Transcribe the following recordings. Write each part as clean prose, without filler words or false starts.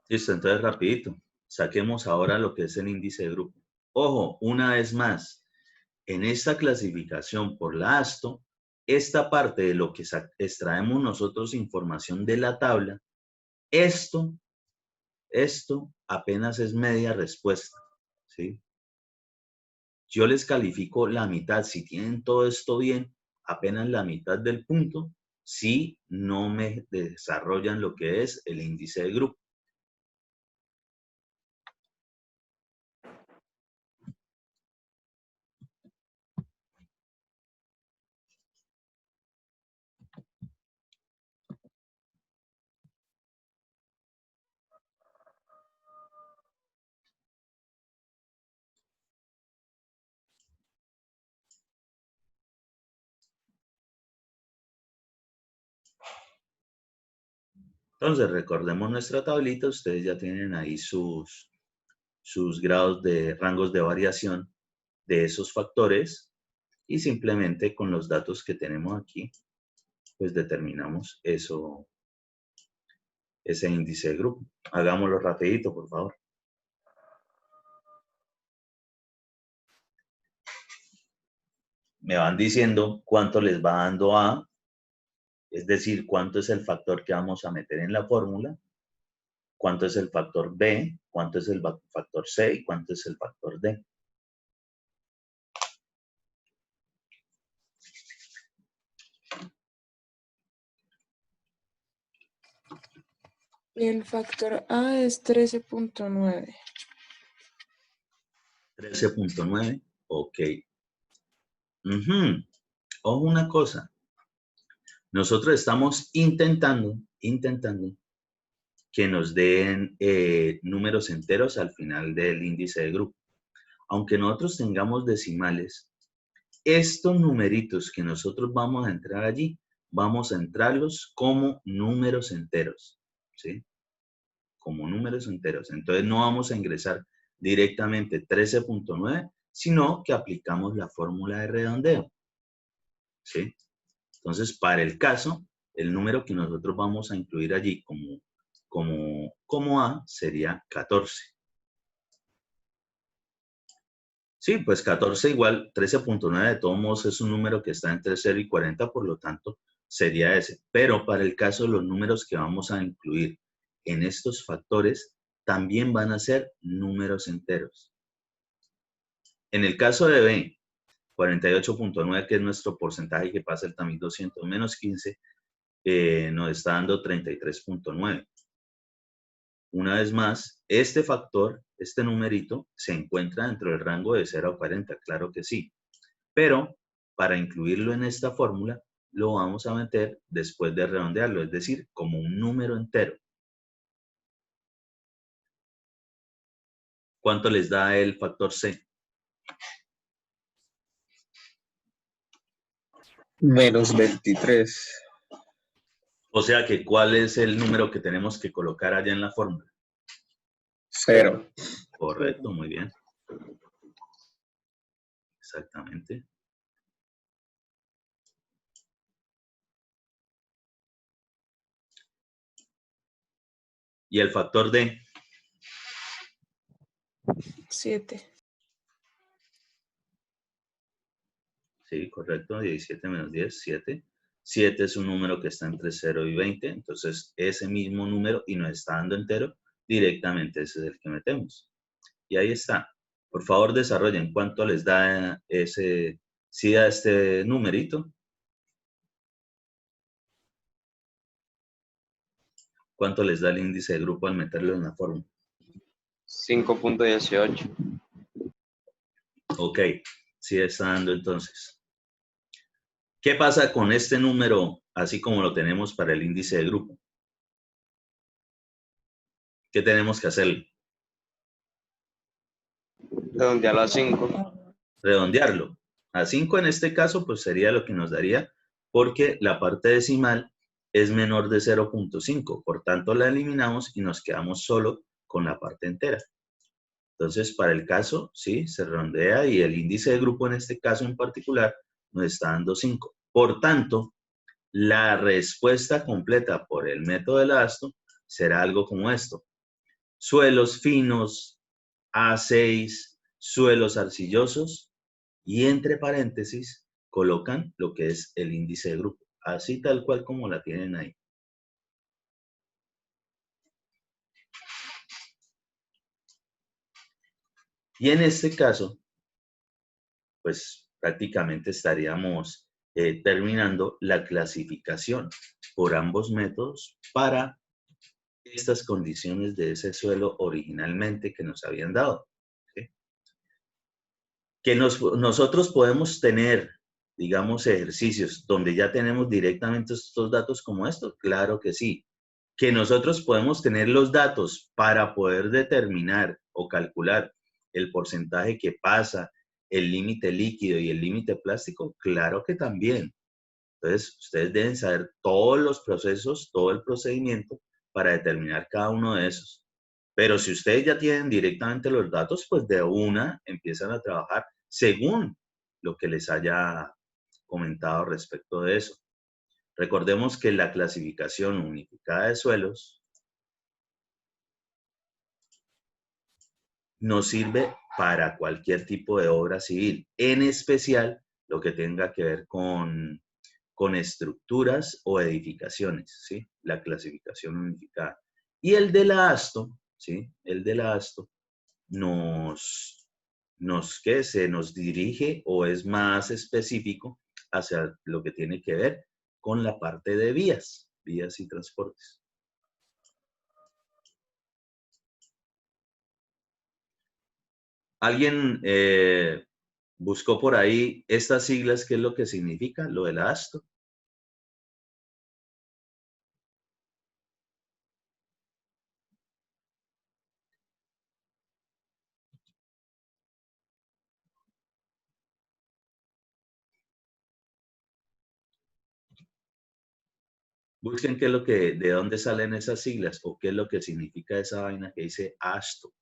Listo, entonces rapidito. Saquemos ahora lo que es el índice de grupo. Ojo, una vez más, en esta clasificación por la ASTO, esta parte de lo que extraemos nosotros información de la tabla, esto apenas es media respuesta, ¿sí? Yo les califico la mitad. Si tienen todo esto bien, apenas la mitad del punto, si no me desarrollan lo que es el índice de grupo. Entonces, recordemos nuestra tablita. Ustedes ya tienen ahí sus grados de rangos de variación de esos factores y simplemente con los datos que tenemos aquí, pues determinamos eso, ese índice de grupo. Hagámoslo rapidito, por favor. Me van diciendo cuánto les va dando A, es decir, cuánto es el factor que vamos a meter en la fórmula, cuánto es el factor B, cuánto es el factor C y cuánto es el factor D. El factor A es 13.9. 13.9, ok. Ojo una cosa. Nosotros estamos intentando que nos den números enteros al final del índice de grupo. Aunque nosotros tengamos decimales, estos numeritos que nosotros vamos a entrar allí, vamos a entrarlos como números enteros, ¿sí? Como números enteros. Entonces no vamos a ingresar directamente 13.9, sino que aplicamos la fórmula de redondeo, ¿sí? Entonces, para el caso, el número que nosotros vamos a incluir allí como A sería 14. Sí, pues 14 igual 13.9 de todos modos es un número que está entre 0 y 40, por lo tanto sería ese. Pero para el caso de los números que vamos a incluir en estos factores, también van a ser números enteros. En el caso de B, 48.9, que es nuestro porcentaje que pasa el tamiz 200 menos 15, nos está dando 33.9. Una vez más, este factor, este numerito, se encuentra dentro del rango de 0 a 40, claro que sí. Pero para incluirlo en esta fórmula, lo vamos a meter después de redondearlo, es decir, como un número entero. ¿Cuánto les da el factor C? Menos 23. O sea que, ¿cuál es el número que tenemos que colocar allá en la fórmula? 0. Correcto, muy bien. Exactamente. ¿Y el factor D? 7. Sí, correcto. 17 menos 10, 7. 7 es un número que está entre 0 y 20. Entonces, ese mismo número, y nos está dando entero, directamente ese es el que metemos. Y ahí está. Por favor, desarrollen cuánto les da ese, sí da este numerito. ¿Cuánto les da el índice de grupo al meterlo en la fórmula? 5.18. Ok, sí está dando entonces. ¿Qué pasa con este número, así como lo tenemos para el índice de grupo? ¿Qué tenemos que hacer? Redondearlo a 5. Redondearlo. A 5 en este caso, pues sería lo que nos daría, porque la parte decimal es menor de 0.5. Por tanto, la eliminamos y nos quedamos solo con la parte entera. Entonces, para el caso, sí, se redondea y el índice de grupo en este caso en particular nos está dando 5. Por tanto, la respuesta completa por el método del ASTO será algo como esto. Suelos finos, A6, suelos arcillosos y entre paréntesis colocan lo que es el índice de grupo. Así tal cual como la tienen ahí. Y en este caso, pues prácticamente estaríamos terminando la clasificación por ambos métodos para estas condiciones de ese suelo originalmente que nos habían dado. ¿Sí? Que nosotros podemos tener, digamos, ejercicios donde ya tenemos directamente estos datos como estos, claro que sí. Que nosotros podemos tener los datos para poder determinar o calcular el porcentaje que pasa, el límite líquido y el límite plástico, claro que también. Entonces, ustedes deben saber todos los procesos, todo el procedimiento para determinar cada uno de esos. Pero si ustedes ya tienen directamente los datos, pues de una empiezan a trabajar según lo que les haya comentado respecto de eso. Recordemos que la clasificación unificada de suelos nos sirve para cualquier tipo de obra civil, en especial lo que tenga que ver con estructuras o edificaciones, ¿sí? La clasificación unificada. Y el de la ASTO, ¿sí? El de la ASTO se nos dirige o es más específico hacia lo que tiene que ver con la parte de vías y transportes. ¿Alguien buscó por ahí estas siglas? ¿Qué es lo que significa lo de la ASTO? Busquen qué es lo que, de dónde salen esas siglas o qué es lo que significa esa vaina que dice ASTO.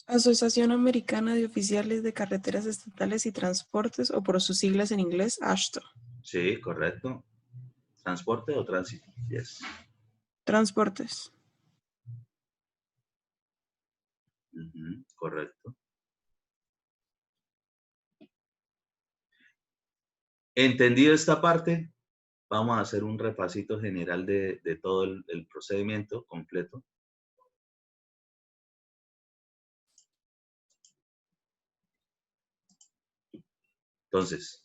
Asociación Americana de Oficiales de Carreteras Estatales y Transportes, o por sus siglas en inglés, AASHTO. Sí, correcto. ¿Transporte o tránsito? Yes. Transportes. Correcto. ¿Entendido esta parte? Vamos a hacer un repasito general de todo el procedimiento completo. Entonces,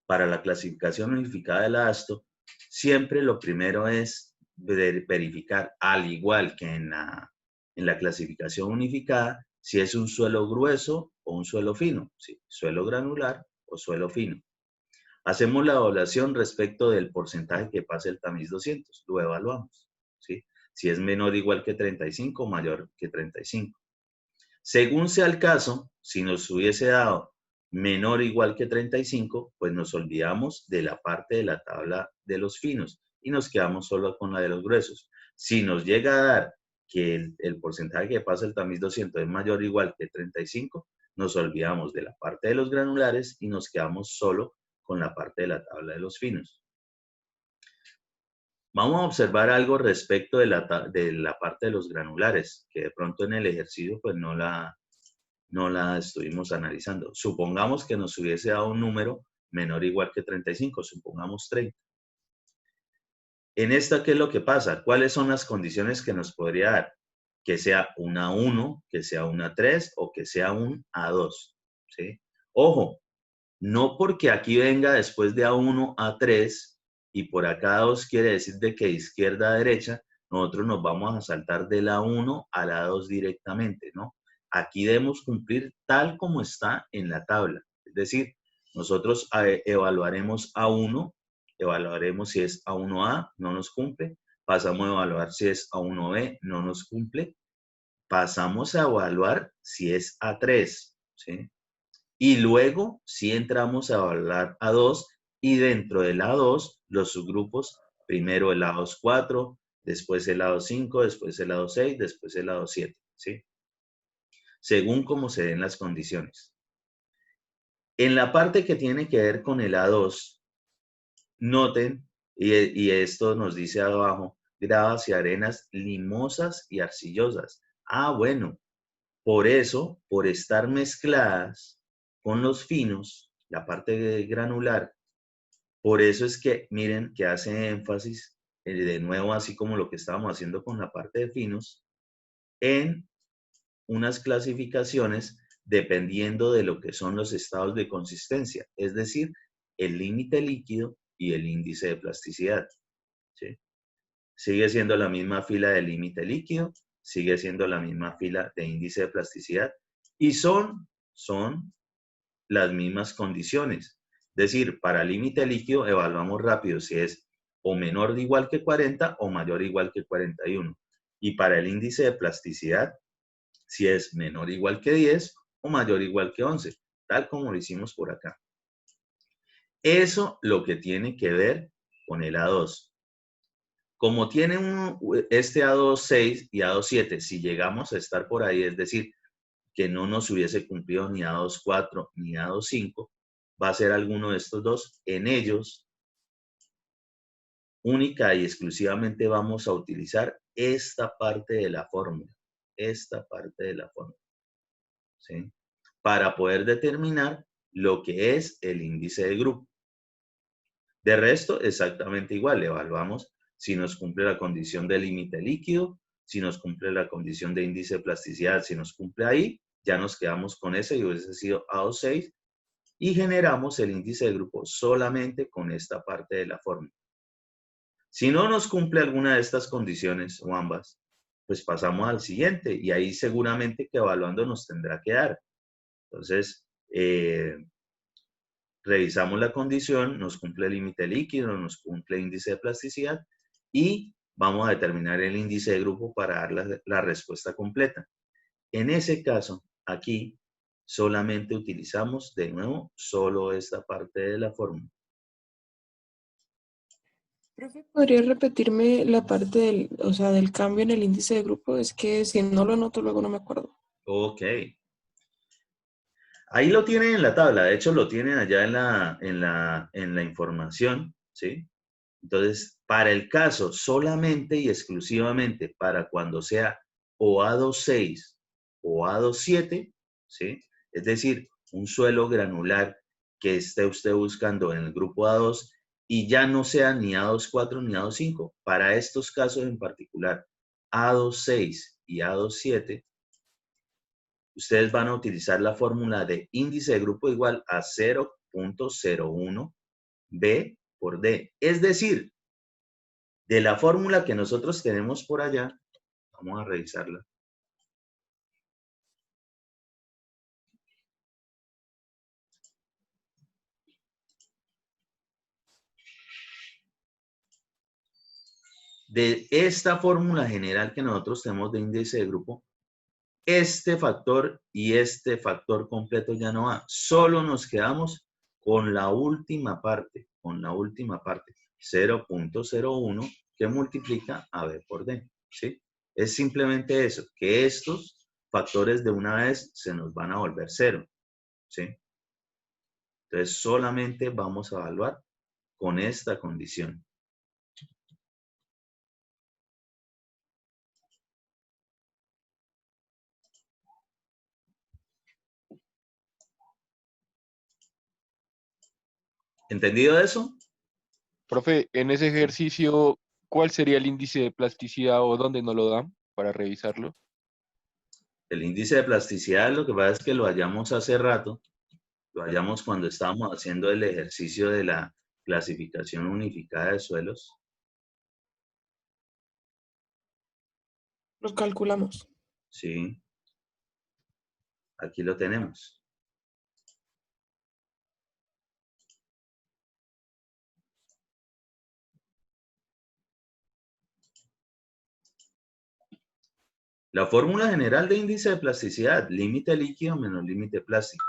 para la clasificación unificada de la ASTO, siempre lo primero es verificar, al igual que en la clasificación unificada, si es un suelo grueso o un suelo fino, ¿sí? Suelo granular o suelo fino. Hacemos la evaluación respecto del porcentaje que pasa el tamiz 200, lo evaluamos, ¿sí? Si es menor o igual que 35 o mayor que 35. Según sea el caso, si nos hubiese dado menor o igual que 35, pues nos olvidamos de la parte de la tabla de los finos y nos quedamos solo con la de los gruesos. Si nos llega a dar que el porcentaje que pasa el tamiz 200 es mayor o igual que 35, nos olvidamos de la parte de los granulares y nos quedamos solo con la parte de la tabla de los finos. Vamos a observar algo respecto de la parte de los granulares, que de pronto en el ejercicio pues no la estuvimos analizando. Supongamos que nos hubiese dado un número menor o igual que 35, supongamos 30. En esta, ¿qué es lo que pasa? ¿Cuáles son las condiciones que nos podría dar? Que sea un A1, que sea un A3 o que sea un A2. ¿Sí? Ojo, no porque aquí venga después de A1, A3 y por acá A2 quiere decir de que de izquierda a derecha, nosotros nos vamos a saltar del A1 al A2 directamente, ¿no? Aquí debemos cumplir tal como está en la tabla. Es decir, nosotros evaluaremos A1, evaluaremos si es A1A, no nos cumple. Pasamos a evaluar si es A1B, no nos cumple. Pasamos a evaluar si es A3, ¿sí? Y luego sí entramos a evaluar A2 y dentro del A2 los subgrupos, primero el A2 4, después el A2 5, después el A2 6, después el A2 7. ¿sí? Según cómo se den las condiciones. En la parte que tiene que ver con el A2, noten, y esto nos dice abajo, gravas y arenas limosas y arcillosas. Ah, bueno, por eso, por estar mezcladas con los finos, la parte granular, por eso es que, miren, que hace énfasis, de nuevo, así como lo que estábamos haciendo con la parte de finos, en unas clasificaciones dependiendo de lo que son los estados de consistencia, es decir, el límite líquido y el índice de plasticidad, ¿sí? Sigue siendo la misma fila de límite líquido, sigue siendo la misma fila de índice de plasticidad y son las mismas condiciones. Es decir, para límite líquido evaluamos rápido si es o menor de igual que 40 o mayor o igual que 41. Y para el índice de plasticidad, si es menor o igual que 10 o mayor o igual que 11, tal como lo hicimos por acá. Eso lo que tiene que ver con el A2. Como tiene este A2 6 y A2 7, si llegamos a estar por ahí, es decir, que no nos hubiese cumplido ni A2 4 ni A2 5, va a ser alguno de estos dos. En ellos, única y exclusivamente vamos a utilizar esta parte de la fórmula. Esta parte de la fórmula. ¿Sí? Para poder determinar lo que es el índice de grupo. De resto, exactamente igual. Evaluamos si nos cumple la condición de límite líquido, si nos cumple la condición de índice de plasticidad, si nos cumple ahí, ya nos quedamos con ese y hubiese sido A26 y generamos el índice de grupo solamente con esta parte de la fórmula. Si no nos cumple alguna de estas condiciones o ambas, pues pasamos al siguiente y ahí seguramente que evaluando nos tendrá que dar. Entonces, revisamos la condición, nos cumple el límite líquido, nos cumple el índice de plasticidad y vamos a determinar el índice de grupo para dar la respuesta completa. En ese caso, aquí solamente utilizamos de nuevo solo esta parte de la fórmula. Profe, ¿podría repetirme la parte del cambio en el índice de grupo? Es que si no lo anoto, luego no me acuerdo. Ok. Ahí lo tienen en la tabla, de hecho lo tienen allá en la información, ¿sí? Entonces, para el caso solamente y exclusivamente para cuando sea o A26 o A27, ¿sí? Es decir, un suelo granular que esté usted buscando en el grupo A2 y ya no sea ni A24 ni A25. Para estos casos en particular, A26 y A27, ustedes van a utilizar la fórmula de índice de grupo igual a 0.01 B por D. Es decir, de la fórmula que nosotros tenemos por allá, vamos a revisarla. De esta fórmula general que nosotros tenemos de índice de grupo, este factor y este factor completo ya no va. Solo nos quedamos con la última parte, 0.01 que multiplica a B por D, ¿sí? Es simplemente eso, que estos factores de una vez se nos van a volver cero, ¿sí? Entonces solamente vamos a evaluar con esta condición. ¿Entendido eso? Profe, en ese ejercicio, ¿cuál sería el índice de plasticidad o dónde nos lo dan para revisarlo? El índice de plasticidad, lo que pasa es que lo hallamos hace rato, lo hallamos cuando estábamos haciendo el ejercicio de la clasificación unificada de suelos. Los calculamos. Sí, aquí lo tenemos. La fórmula general de índice de plasticidad, límite líquido menos límite plástico.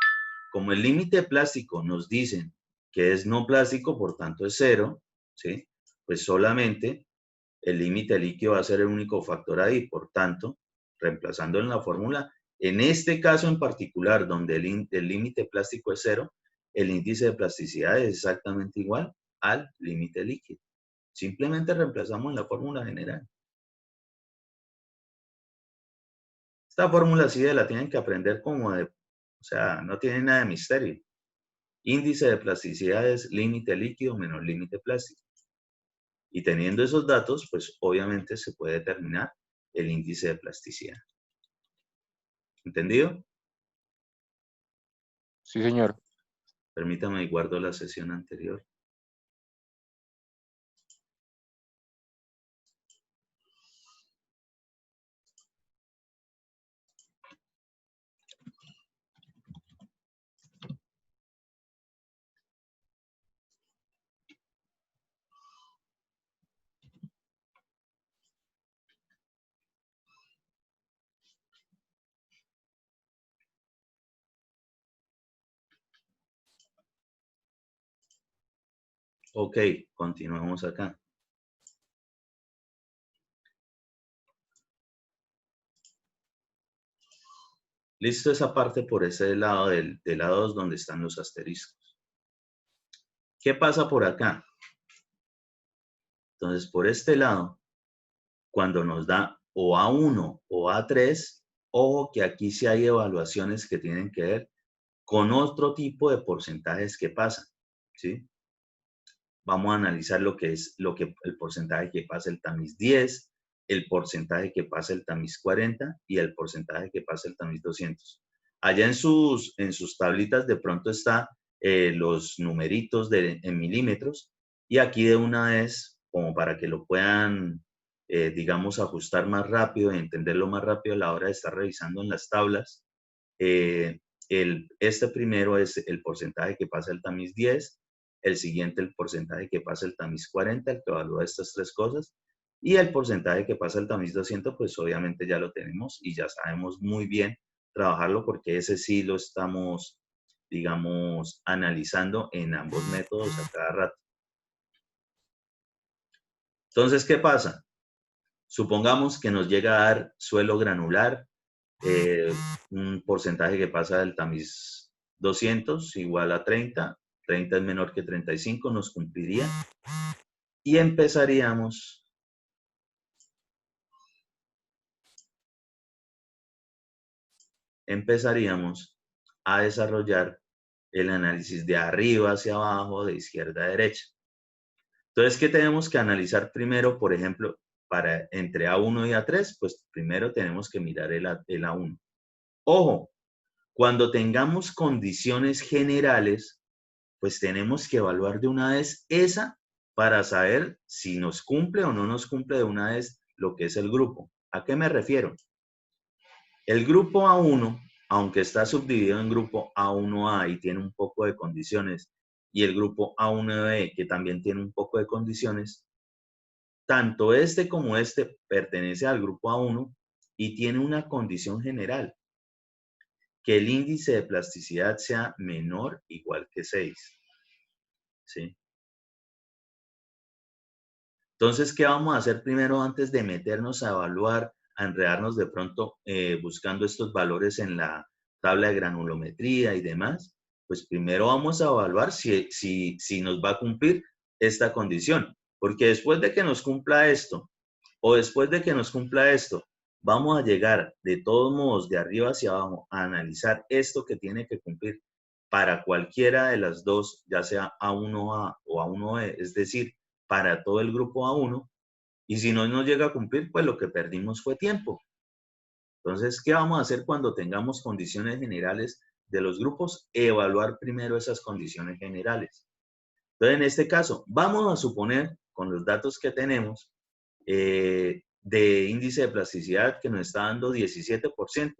Como el límite plástico nos dicen que es no plástico, por tanto es cero, ¿sí? Pues solamente el límite líquido va a ser el único factor ahí. Por tanto, reemplazando en la fórmula, en este caso en particular, donde el límite plástico es 0, el índice de plasticidad es exactamente igual al límite líquido. Simplemente reemplazamos la fórmula general. Esta fórmula sí la tienen que aprender como de, o sea, no tiene nada de misterio. Índice de plasticidad es límite líquido menos límite plástico. Y teniendo esos datos, pues obviamente se puede determinar el índice de plasticidad. ¿Entendido? Sí, señor. Permítame y guardo la sesión anterior. Ok, continuamos acá. Listo esa parte por ese lado del lado 2 donde están los asteriscos. ¿Qué pasa por acá? Entonces, por este lado, cuando nos da o A1 o A3, ojo que aquí sí hay evaluaciones que tienen que ver con otro tipo de porcentajes que pasan, ¿sí? Vamos a analizar lo que es el porcentaje que pasa el tamiz 10, el porcentaje que pasa el tamiz 40 y el porcentaje que pasa el tamiz 200. Allá en sus tablitas de pronto está los numeritos en milímetros y aquí de una vez, como para que lo puedan, digamos, ajustar más rápido y entenderlo más rápido a la hora de estar revisando en las tablas, este primero es el porcentaje que pasa el tamiz 10, el siguiente el porcentaje que pasa el tamiz 40, el que evalúa estas tres cosas, y el porcentaje que pasa el tamiz 200, pues obviamente ya lo tenemos y ya sabemos muy bien trabajarlo porque ese sí lo estamos, digamos, analizando en ambos métodos a cada rato. Entonces, ¿qué pasa? Supongamos que nos llega a dar suelo granular, un porcentaje que pasa del tamiz 200 igual a 30, 30 es menor que 35, nos cumpliría. Y empezaríamos a desarrollar el análisis de arriba hacia abajo, de izquierda a derecha. Entonces, ¿qué tenemos que analizar primero? Por ejemplo, para entre A1 y A3, pues primero tenemos que mirar el A1. Ojo, cuando tengamos condiciones generales, pues tenemos que evaluar de una vez esa para saber si nos cumple o no nos cumple de una vez lo que es el grupo. ¿A qué me refiero? El grupo A1, aunque está subdividido en grupo A1A y tiene un poco de condiciones, y el grupo A1B, que también tiene un poco de condiciones, tanto este como este pertenece al grupo A1 y tiene una condición general, que el índice de plasticidad sea menor o igual que 6. ¿Sí? Entonces, ¿qué vamos a hacer primero antes de meternos a evaluar, a enredarnos de pronto buscando estos valores en la tabla de granulometría y demás? Pues primero vamos a evaluar si nos va a cumplir esta condición. Porque después de que nos cumpla esto, o después de que nos cumpla esto, vamos a llegar de todos modos de arriba hacia abajo a analizar esto que tiene que cumplir para cualquiera de las dos, ya sea A1A o A1B, es decir, para todo el grupo A1, y si no nos llega a cumplir, pues lo que perdimos fue tiempo. Entonces, ¿qué vamos a hacer cuando tengamos condiciones generales de los grupos? Evaluar primero esas condiciones generales. Entonces, en este caso, vamos a suponer, con los datos que tenemos, de índice de plasticidad que nos está dando 17%.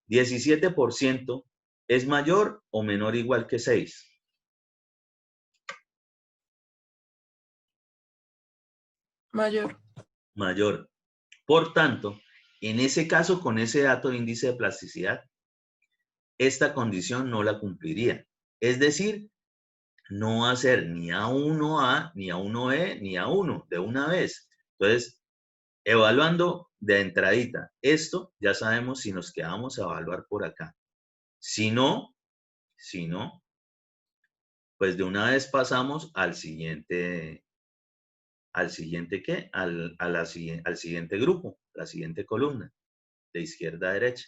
17% es mayor o menor o igual que 6. Mayor. Mayor. Por tanto, en ese caso, con ese dato de índice de plasticidad, esta condición no la cumpliría. Es decir, no va a ser ni A1A, ni A1B, ni A1 de una vez. Entonces, Evaluando de entradita, esto ya sabemos si nos quedamos a evaluar por acá. Si no, pues de una vez pasamos al siguiente ¿qué? Al siguiente grupo, la siguiente columna, de izquierda a derecha.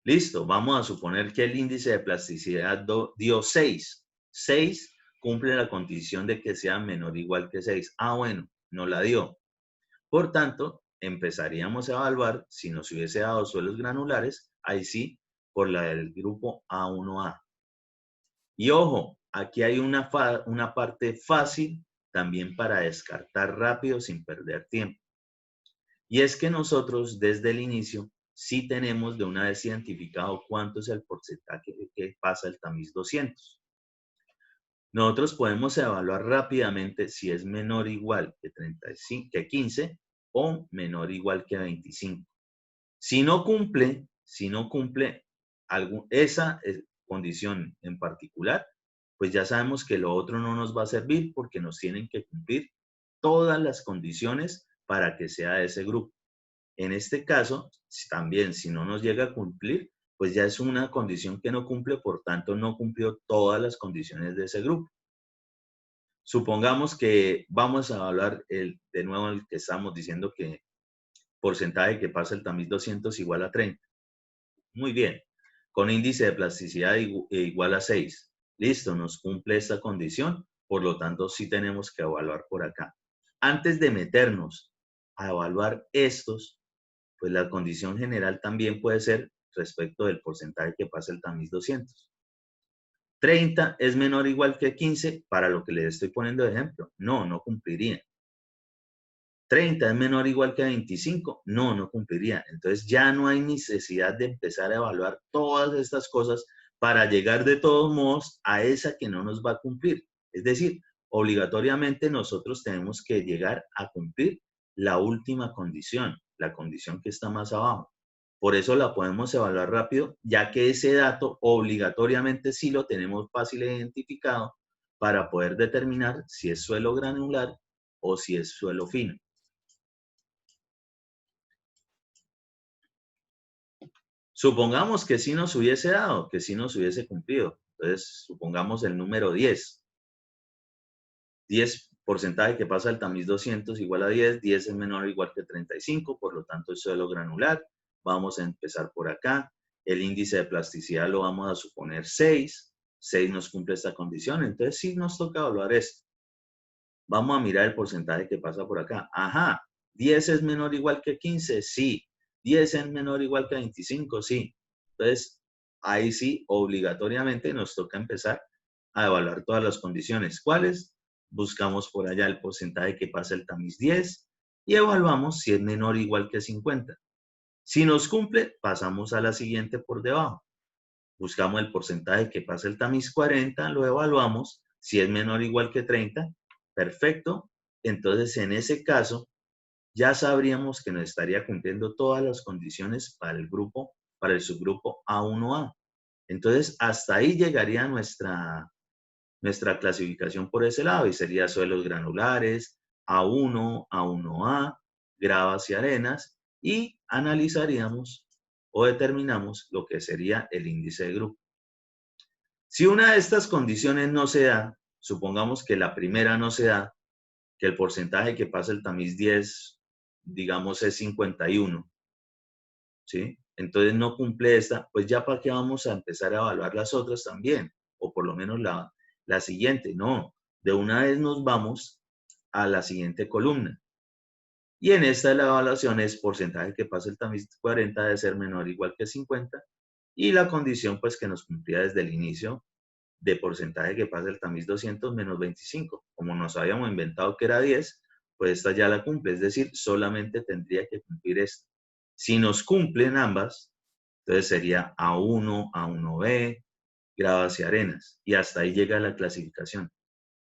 Listo, vamos a suponer que el índice de plasticidad dio 6. 6 cumple la condición de que sea menor o igual que 6. Ah, bueno, no la dio. Por tanto, empezaríamos a evaluar si nos hubiese dado suelos granulares, ahí sí, por la del grupo A1A. Y ojo, aquí hay una parte fácil también para descartar rápido sin perder tiempo. Y es que nosotros desde el inicio sí tenemos de una vez identificado cuánto es el porcentaje que pasa el tamiz 200. Nosotros podemos evaluar rápidamente si es menor o igual que 15 o menor o igual que 25. Si no cumple esa condición en particular, pues ya sabemos que lo otro no nos va a servir porque nos tienen que cumplir todas las condiciones para que sea ese grupo. En este caso, también si no nos llega a cumplir, pues ya es una condición que no cumple, por tanto no cumplió todas las condiciones de ese grupo. Supongamos que vamos a evaluar de nuevo el que estamos diciendo que porcentaje que pasa el tamiz 200 igual a 30. Muy bien, con índice de plasticidad igual a 6. Listo, nos cumple esta condición, por lo tanto sí tenemos que evaluar por acá. Antes de meternos a evaluar estos, pues la condición general también puede ser respecto del porcentaje que pasa el tamiz 200. 30 es menor o igual que 15, para lo que les estoy poniendo de ejemplo. No, no cumpliría. 30 es menor o igual que 25. No, no cumpliría. Entonces ya no hay necesidad de empezar a evaluar todas estas cosas para llegar de todos modos a esa que no nos va a cumplir. Es decir, obligatoriamente nosotros tenemos que llegar a cumplir la última condición, la condición que está más abajo. Por eso la podemos evaluar rápido, ya que ese dato obligatoriamente sí lo tenemos fácil identificado para poder determinar si es suelo granular o si es suelo fino. Supongamos que sí nos hubiese dado, que sí nos hubiese cumplido. Entonces, supongamos el número 10. 10 porcentaje que pasa el tamiz 200 igual a 10. 10 es menor o igual que 35, por lo tanto es suelo granular. Vamos a empezar por acá. El índice de plasticidad lo vamos a suponer 6. 6 nos cumple esta condición. Entonces sí nos toca evaluar esto. Vamos a mirar el porcentaje que pasa por acá. Ajá, 10 es menor o igual que 15, sí. 10 es menor o igual que 25, sí. Entonces, ahí sí, obligatoriamente nos toca empezar a evaluar todas las condiciones. ¿Cuáles? Buscamos por allá el porcentaje que pasa el tamiz 10 y evaluamos si es menor o igual que 50. Si nos cumple, pasamos a la siguiente por debajo. Buscamos el porcentaje que pasa el tamiz 40, lo evaluamos. Si es menor o igual que 30, perfecto. Entonces, en ese caso, ya sabríamos que nos estaría cumpliendo todas las condiciones para el subgrupo A1A. Entonces, hasta ahí llegaría nuestra clasificación por ese lado y sería suelos granulares, A1, A1A, gravas y arenas, y analizaríamos o determinamos lo que sería el índice de grupo. Si una de estas condiciones no se da, supongamos que la primera no se da, que el porcentaje que pasa el tamiz 10, digamos, es 51, ¿sí? Entonces no cumple esta, pues ya para qué vamos a empezar a evaluar las otras también, o por lo menos la siguiente, no, de una vez nos vamos a la siguiente columna. Y en esta la evaluación es porcentaje que pasa el tamiz 40 debe ser menor o igual que 50, y la condición pues que nos cumplía desde el inicio de porcentaje que pasa el tamiz 200 menos 25. Como nos habíamos inventado que era 10, pues esta ya la cumple, es decir, solamente tendría que cumplir esta. Si nos cumplen ambas, entonces sería A1, A1B, gravas y arenas, y hasta ahí llega la clasificación.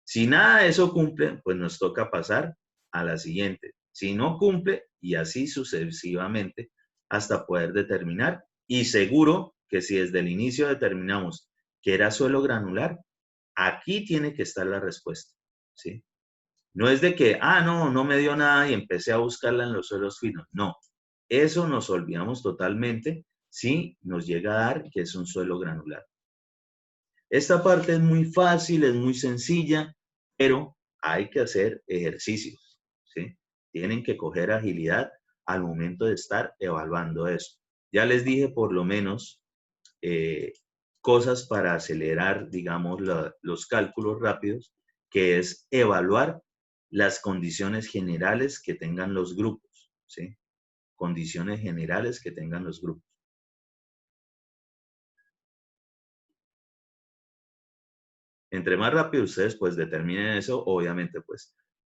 Si nada de eso cumple, pues nos toca pasar a la siguiente. Si no cumple, y así sucesivamente, hasta poder determinar, y seguro que si desde el inicio determinamos que era suelo granular, aquí tiene que estar la respuesta, ¿sí? No es de que, no me dio nada y empecé a buscarla en los suelos finos. No, eso nos olvidamos totalmente si nos llega a dar que es un suelo granular. Esta parte es muy fácil, es muy sencilla, pero hay que hacer ejercicios, ¿sí? Tienen que coger agilidad al momento de estar evaluando eso. Ya les dije por lo menos cosas para acelerar, digamos, los cálculos rápidos, que es evaluar las condiciones generales que tengan los grupos, ¿sí? Condiciones generales que tengan los grupos. Entre más rápido ustedes pues determinen eso, obviamente pues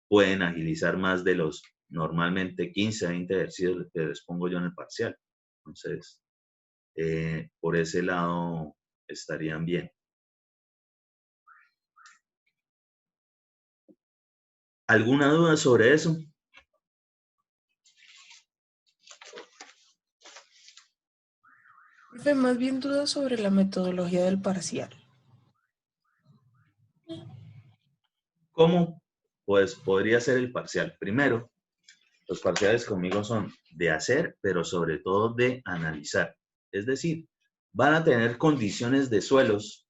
pueden agilizar más de los normalmente 15 a 20 ejercicios que les pongo yo en el parcial. Entonces, por ese lado estarían bien. ¿Alguna duda sobre eso? Profe, más bien dudas sobre la metodología del parcial. ¿Cómo? Pues podría ser el parcial. Primero, los parciales conmigo son de hacer, pero sobre todo de analizar. Es decir, van a tener condiciones de suelos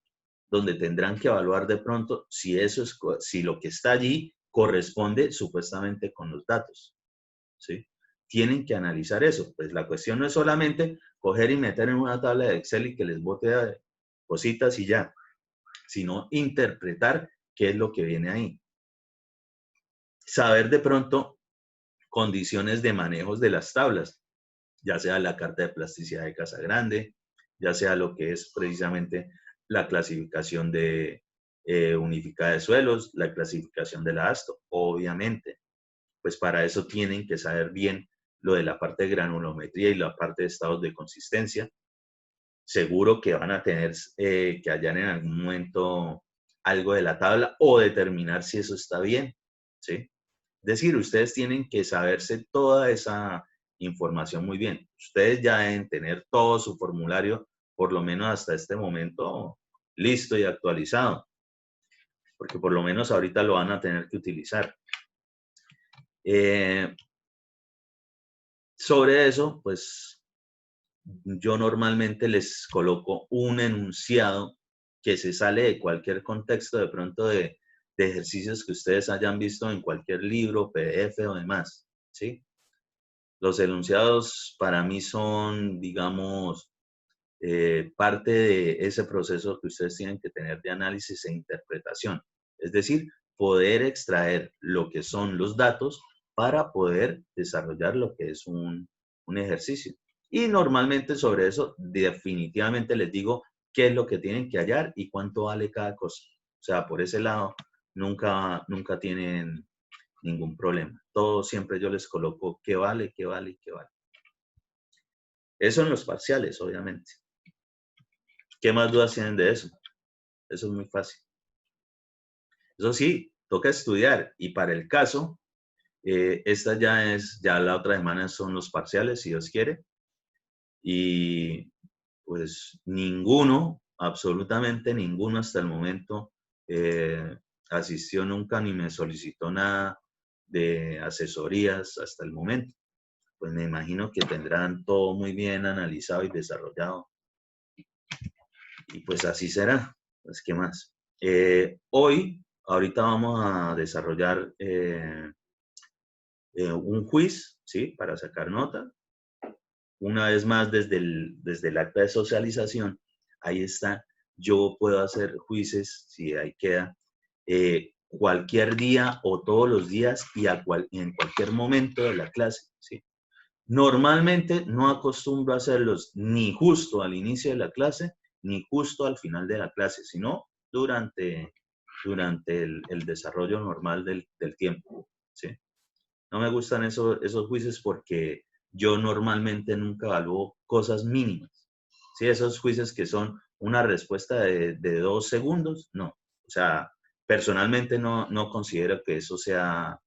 donde tendrán que evaluar de pronto si si lo que está allí corresponde supuestamente con los datos, ¿sí? Tienen que analizar eso. Pues la cuestión no es solamente coger y meter en una tabla de Excel y que les bote cositas y ya, sino interpretar qué es lo que viene ahí. Saber de pronto condiciones de manejos de las tablas, ya sea la carta de plasticidad de Casagrande, ya sea lo que es precisamente la clasificación de unificada de suelos, la clasificación de la ASTO, obviamente. Pues para eso tienen que saber bien lo de la parte de granulometría y la parte de estados de consistencia. Seguro que van a tener que hallar en algún momento algo de la tabla o determinar si eso está bien, ¿sí? Es decir, ustedes tienen que saberse toda esa información muy bien. Ustedes ya deben tener todo su formulario, por lo menos hasta este momento, listo y actualizado, porque por lo menos ahorita lo van a tener que utilizar. Sobre eso, pues yo normalmente les coloco un enunciado que se sale de cualquier contexto de pronto de ejercicios que ustedes hayan visto en cualquier libro, PDF o demás, ¿sí? Los enunciados para mí son, digamos, parte de ese proceso que ustedes tienen que tener de análisis e interpretación. Es decir, poder extraer lo que son los datos para poder desarrollar lo que es un ejercicio. Y normalmente sobre eso definitivamente les digo qué es lo que tienen que hallar y cuánto vale cada cosa. O sea, por ese lado nunca tienen ningún problema. Todo siempre yo les coloco qué vale, qué vale y qué vale. Eso en los parciales, obviamente. ¿Qué más dudas tienen de eso? Eso es muy fácil. Eso sí, toca estudiar. Y para el caso, esta ya la otra semana son los parciales, si Dios quiere. Y pues ninguno, absolutamente ninguno hasta el momento asistió nunca ni me solicitó nada de asesorías hasta el momento. Pues me imagino que tendrán todo muy bien analizado y desarrollado. Y pues así será. Pues, ¿qué más? Ahorita vamos a desarrollar un quiz, ¿sí? Para sacar nota. Una vez más, desde el acta de socialización, ahí está. Yo puedo hacer quizzes, si ahí queda, cualquier día o todos los días y en cualquier momento de la clase, ¿sí? Normalmente no acostumbro a hacerlos ni justo al inicio de la clase, ni justo al final de la clase, sino durante el desarrollo normal del tiempo, ¿sí? No me gustan esos quizzes porque yo normalmente nunca evalúo cosas mínimas, ¿sí? Esos quizzes que son una respuesta de 2 segundos, no. O sea, personalmente no considero que eso sea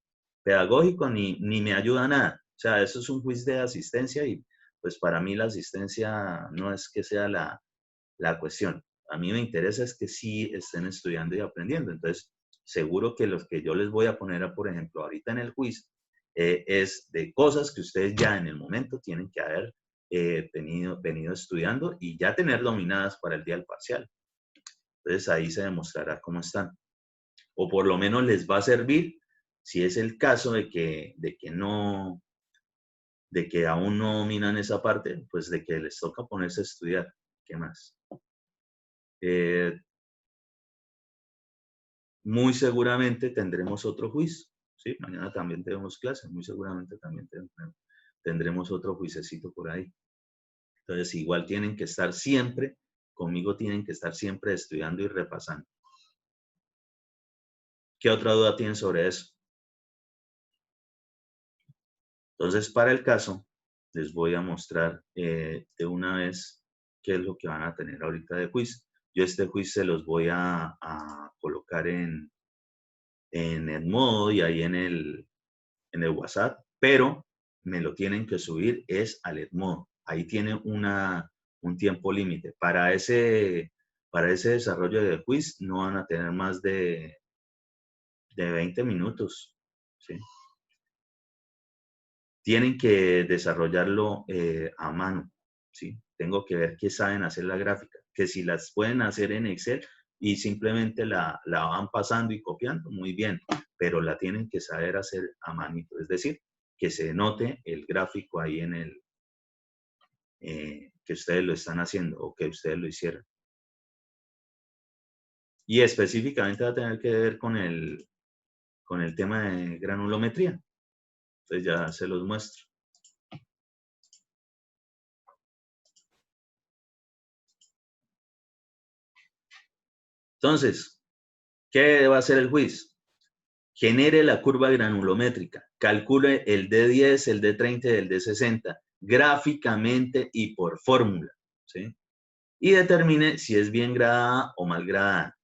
pedagógico ni me ayuda a nada. O sea, eso es un quiz de asistencia y pues para mí la asistencia no es que sea la cuestión. A mí me interesa es que sí estén estudiando y aprendiendo. Entonces, seguro que los que yo les voy a poner, por ejemplo, ahorita en el quiz, es de cosas que ustedes ya en el momento tienen que haber venido estudiando y ya tener dominadas para el día del parcial. Entonces ahí se demostrará cómo están. O por lo menos les va a servir si es el caso de que aún no dominan esa parte, pues de que les toca ponerse a estudiar. ¿Qué más? Muy seguramente tendremos otro quiz, ¿sí? Mañana también tenemos clase, muy seguramente también tendremos otro quizecito por ahí. Entonces, igual tienen que estar siempre, conmigo tienen que estar siempre estudiando y repasando. ¿Qué otra duda tienen sobre eso? Entonces, para el caso, les voy a mostrar de una vez qué es lo que van a tener ahorita de quiz. Yo este quiz se los voy a colocar en Edmodo y ahí en el WhatsApp, pero me lo tienen que subir es al Edmodo. Ahí tiene un tiempo límite. Para ese desarrollo de quiz no van a tener más de 20 minutos, ¿sí? Tienen que desarrollarlo a mano, ¿sí? Tengo que ver qué saben hacer la gráfica, que si las pueden hacer en Excel y simplemente la van pasando y copiando, muy bien, pero la tienen que saber hacer a manito, es decir, que se note el gráfico ahí en el, que ustedes lo están haciendo o que ustedes lo hicieron. Y específicamente va a tener que ver con el tema de granulometría. Entonces ya se los muestro. Entonces, ¿qué va a hacer el quiz? Genere la curva granulométrica, calcule el D10, el D30 y el D60 gráficamente y por fórmula, ¿sí? Y determine si es bien gradada o mal gradada.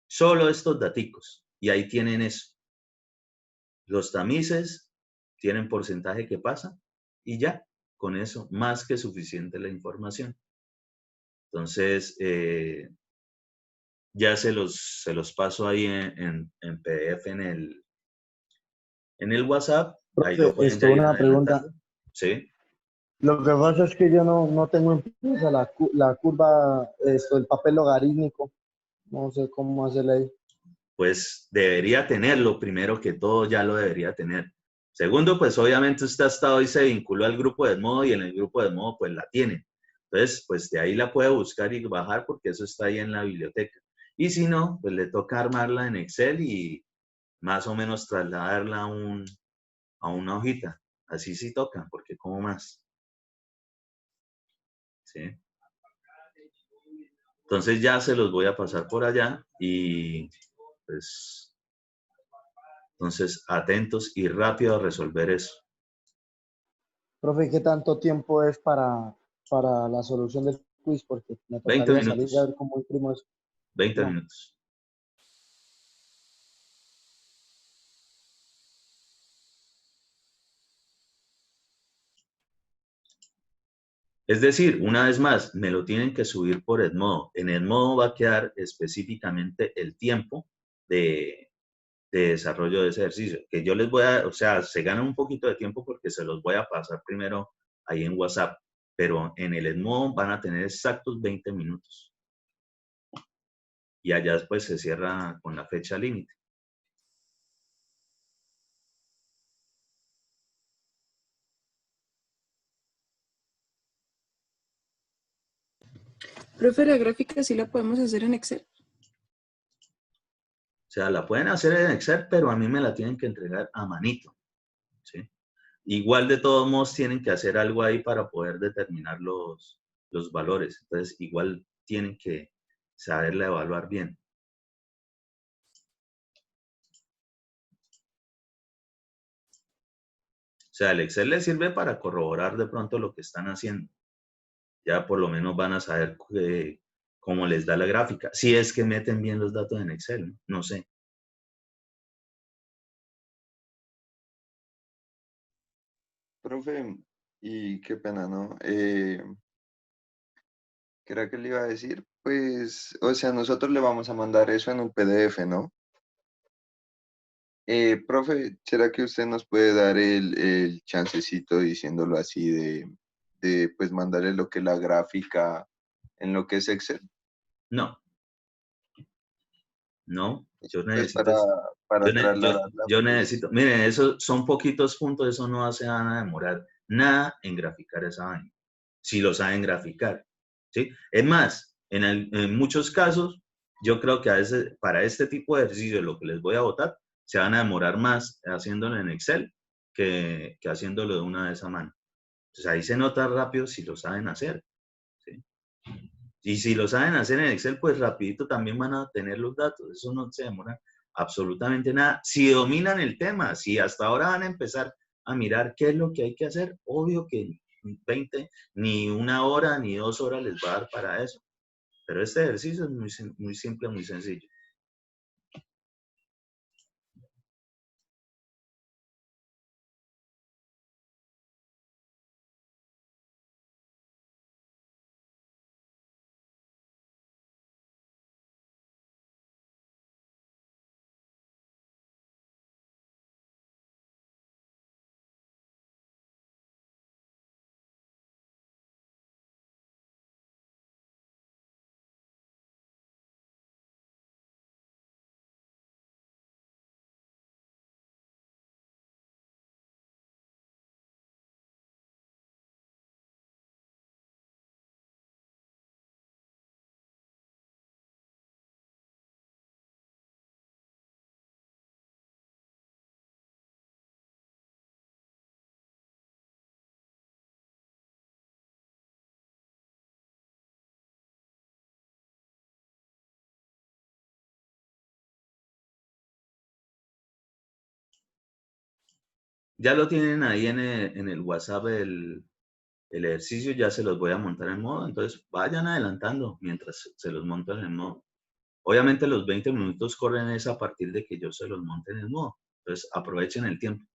Solo estos daticos. Y ahí tienen eso. Los tamices tienen porcentaje que pasa y ya, con eso, más que suficiente la información. Entonces, ya se los paso ahí en PDF en el WhatsApp. Ahí lo Profe, pueden ya ir una pregunta. adelantando. Sí. Lo que pasa es que yo no tengo impresa la curva, el papel logarítmico. No sé cómo hacerle ahí. Pues debería tenerlo, primero que todo ya lo debería tener. Segundo, pues obviamente usted hasta hoy se vinculó al grupo de Edmodo y en el grupo de Edmodo pues la tiene. Entonces, pues de ahí la puede buscar y bajar porque eso está ahí en la biblioteca. Y si no, pues le toca armarla en Excel y más o menos trasladarla a una hojita. Así sí toca, porque ¿cómo más? ¿Sí? Entonces ya se los voy a pasar por allá y pues entonces atentos y rápido a resolver eso. Profe, ¿qué tanto tiempo es para la solución del quiz? Porque me 20 tocaría salir a minutos. ver cómo imprimo eso. 20 Ya. minutos. Es decir, una vez más, me lo tienen que subir por Edmodo. En Edmodo va a quedar específicamente el tiempo de desarrollo de ese ejercicio. Que yo les voy a, o sea, se gana un poquito de tiempo porque se los voy a pasar primero ahí en WhatsApp. Pero en el Edmodo van a tener exactos 20 minutos. Y allá después se cierra con la fecha límite. Profe, la gráfica sí la podemos hacer en Excel. O sea, la pueden hacer en Excel, pero a mí me la tienen que entregar a manito, ¿sí? Igual de todos modos tienen que hacer algo ahí para poder determinar los valores. Entonces, igual tienen que saberla evaluar bien. O sea, el Excel les sirve para corroborar de pronto lo que están haciendo. Ya por lo menos van a saber cómo les da la gráfica. Si es que meten bien los datos en Excel, ¿no? No sé. Profe, y qué pena, ¿no? ¿Qué era que le iba a decir? Pues, o sea, nosotros le vamos a mandar eso en un PDF, ¿no? Profe, ¿será que usted nos puede dar el chancecito, diciéndolo así, de pues mandarle lo que es la gráfica en lo que es Excel? No, no, yo Pues necesito, para trasladarla, yo pues, necesito, miren, eso son poquitos puntos, eso no hace nada demorar nada en graficar esa vaina, si lo saben graficar, ¿sí? Es más, en muchos casos, yo creo que a veces para este tipo de ejercicio, lo que les voy a votar, se van a demorar más haciéndolo en Excel que haciéndolo de una de esa mano. Entonces ahí se nota rápido si lo saben hacer, ¿sí? Y si lo saben hacer en Excel, pues rapidito también van a tener los datos. Eso no se demora absolutamente nada. Si dominan el tema, si hasta ahora van a empezar a mirar qué es lo que hay que hacer, obvio que 20, ni una hora, ni 2 horas les va a dar para eso. Pero este ejercicio es muy simple, muy sencillo. Ya lo tienen ahí en el WhatsApp el ejercicio, ya se los voy a montar en modo. Entonces vayan adelantando mientras se los montan en modo. Obviamente los 20 minutos corren es a partir de que yo se los monte en el modo. Entonces aprovechen el tiempo.